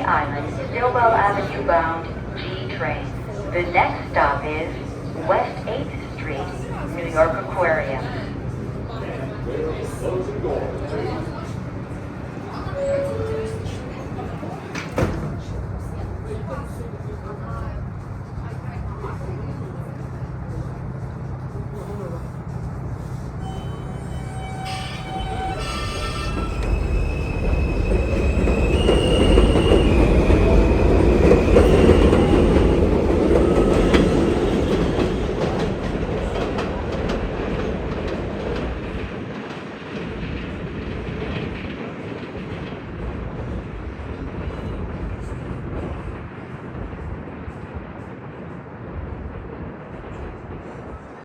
Island, Stillwell Avenue bound G train. The next stop is West 8th Street, New York Aquarium. Closing doors.